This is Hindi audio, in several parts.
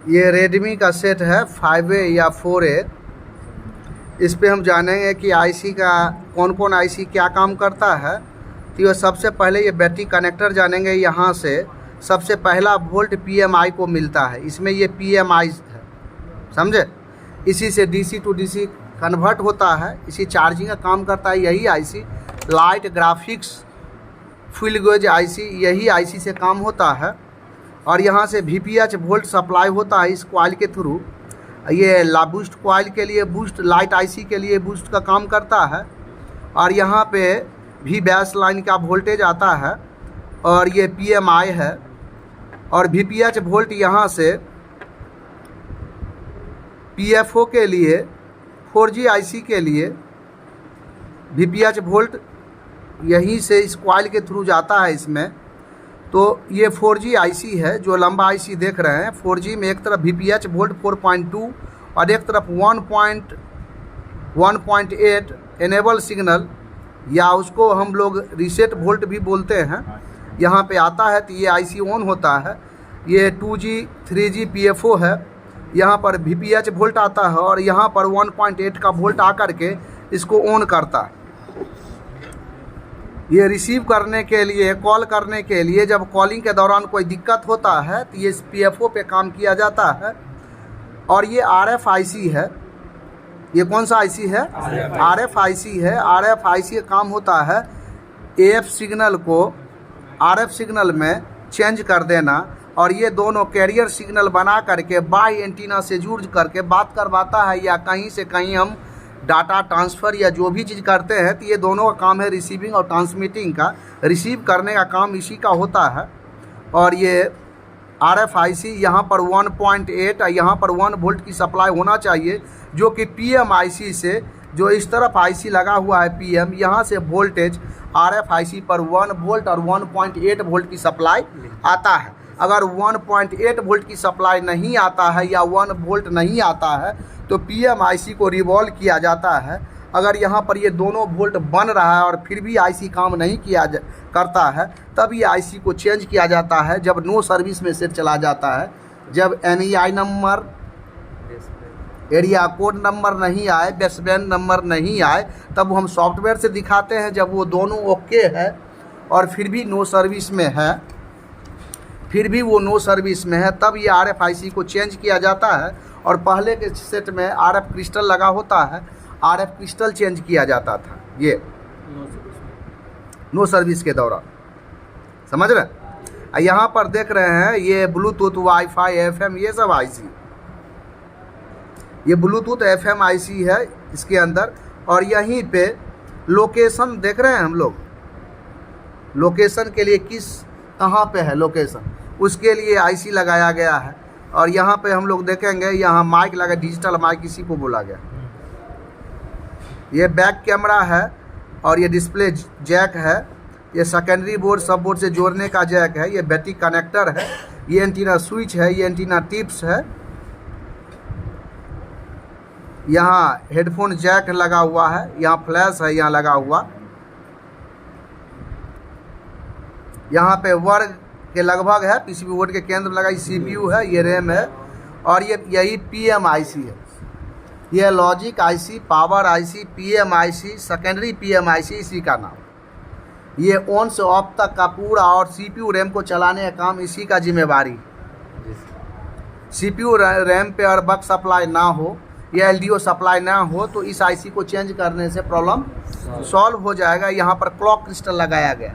ये रेडमी का सेट है 5A या 4A। इस पे हम जानेंगे कि आईसी का कौन कौन आईसी क्या काम करता है। तो ये सबसे पहले ये बैटरी कनेक्टर जानेंगे। यहाँ से सबसे पहला वोल्ट PMI को मिलता है, इसमें ये PMI है, समझे। इसी से DC टू DC कन्वर्ट होता है, इसी चार्जिंग का काम करता है यही IC. Light graphics full gauge IC, यही आईसी से काम होता है। और यहाँ से VPH वोल्ट सप्लाई होता है इस कॉइल के थ्रू। ये बूस्ट कॉइल के लिए बूस्ट, लाइट आईसी के लिए बूस्ट का काम करता है। और यहाँ पे भी बेस लाइन का वोल्टेज आता है और ये PMI है। और VPH वोल्ट यहाँ से PFO के लिए 4G आईसी के लिए VPH वोल्ट यहीं से इस कॉइल के थ्रू जाता है इसमें। तो ये 4G आईसी है जो लंबा आईसी देख रहे हैं। 4G में एक तरफ VPH वोल्ट 4.2 और एक तरफ 1.8 एनेबल सिग्नल, या उसको हम लोग रीसेट वोल्ट भी बोलते हैं, यहाँ पे आता है। तो ये आईसी ऑन होता है। ये 2G 3G PFO है। यहाँ पर VPH वोल्ट आता है और यहाँ पर 1.8 का वोल्ट आकर के इसको ऑन करता है। ये रिसीव करने के लिए, कॉल करने के लिए, जब कॉलिंग के दौरान कोई दिक्कत होता है तो ये PFO पे काम किया जाता है। और ये RFIC है। ये कौन सा आईसी है? RFIC है। RFIC का काम होता है AF सिग्नल को RF सिग्नल में चेंज कर देना, और ये दोनों कैरियर सिग्नल बना करके बाई एंटीना से जुड़ करके बात करवाता है, या कहीं से कहीं हम डाटा ट्रांसफ़र या जो भी चीज़ करते हैं तो ये दोनों का काम है रिसीविंग और ट्रांसमिटिंग का। रिसीव करने का काम इसी का होता है। और ये RFIC यहाँ पर 1.8 यहाँ पर 1 वोल्ट की सप्लाई होना चाहिए, जो कि PMIC से, जो इस तरफ आईसी लगा हुआ है PM, यहाँ से वोल्टेज RFIC पर 1 वोल्ट और 1.8 वोल्ट की सप्लाई आता है। अगर 1.8 वोल्ट की सप्लाई नहीं आता है या 1 वोल्ट नहीं आता है तो PMIC को रिवॉल्व किया जाता है। अगर यहाँ पर ये दोनों वोल्ट बन रहा है और फिर भी आईसी काम नहीं करता है, तब ये आईसी को चेंज किया जाता है। जब नो सर्विस में सेट चला जाता है, जब NEI number, area code number नहीं आए, बेसबैंड नंबर नहीं आए, तब हम सॉफ्टवेयर से दिखाते हैं। जब वो दोनों ओके है और फिर भी नो सर्विस में है, तब ये RFIC को चेंज किया जाता है। और पहले के सेट में RF क्रिस्टल लगा होता है, RF क्रिस्टल चेंज किया जाता था ये नो सर्विस के दौरान, समझ रहे। यहाँ पर देख रहे हैं ये ब्लूटूथ, वाईफाई, FM, ये सब आईसी, ये ब्लूटूथ FM आईसी है इसके अंदर। और यहीं पे लोकेशन देख रहे हैं हम लोग, लोकेशन के लिए कहाँ पे है लोकेशन, उसके लिए आईसी लगाया गया है। और यहाँ पे हम लोग देखेंगे, यहाँ माइक लगा, डिजिटल माइक इसी को बोला गया। ये बैक कैमरा है और ये डिस्प्ले जैक है। ये सेकेंडरी बोर्ड, सब बोर्ड से जोड़ने का जैक है। ये बैटरी कनेक्टर है। ये एंटीना स्विच है। ये एंटीना टिप्स है। यहाँ हेडफोन जैक लगा हुआ है। यहाँ फ्लैश है यहाँ लगा हुआ। यहाँ पे वर्ग के लगभग है, PCB बोर्ड के केंद्र लगा। CPU है, ये रैम है। और ये यही PMIC है। ये logic IC, power IC, PMIC, secondary PMIC इसी का नाम। ये ऑन से ऑफ तक का पूरा, और CPU रैम को चलाने का काम इसी का जिम्मेवारी। CPU रैम पे और बक सप्लाई ना हो या LDO सप्लाई ना हो तो इस आईसी को चेंज करने से प्रॉब्लम सॉल्व हो जाएगा। यहाँ पर क्लॉक क्रिस्टल लगाया गया।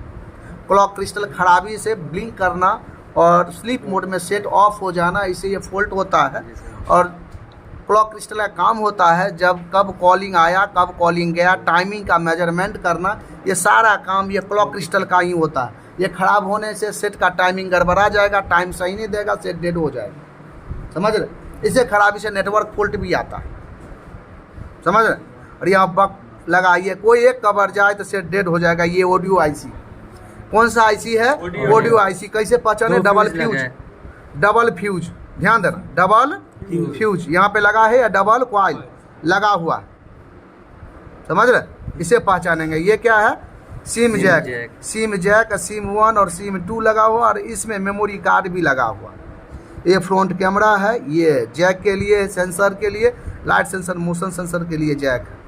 क्लॉक क्रिस्टल खराबी से ब्लिंक करना और स्लीप मोड में सेट ऑफ हो जाना, इससे ये फॉल्ट होता है। और क्लॉक क्रिस्टल का काम होता है जब कब कॉलिंग आया, कब कॉलिंग गया, टाइमिंग का मेजरमेंट करना, ये सारा काम ये क्लॉक क्रिस्टल का ही होता है। ये ख़राब होने से सेट का टाइमिंग गड़बड़ा जाएगा, टाइम सही नहीं देगा, सेट डेड हो जाएगा, समझ रहे। इससे खराबी से नेटवर्क फॉल्ट भी आता है, समझ रहे। और यहाँ बक लगाइए, कोई एक कवर जाए तो सेट डेड हो जाएगा। ये ऑडियो आईसी, कौन सा आईसी है? Audio IC. कैसे पहचाने? डबल फ्यूज, ध्यान देना, डबल फ्यूज यहाँ पे लगा है या डबल कॉइल लगा हुआ है, समझ रहे। इसे पहचानेंगे। ये क्या है? सिम जैक, सिम 1 और सिम 2 लगा हुआ, और इसमें मेमोरी कार्ड भी लगा हुआ। ये फ्रंट कैमरा है, ये जैक के लिए, सेंसर के लिए, लाइट सेंसर, मोशन सेंसर के लिए जैक है।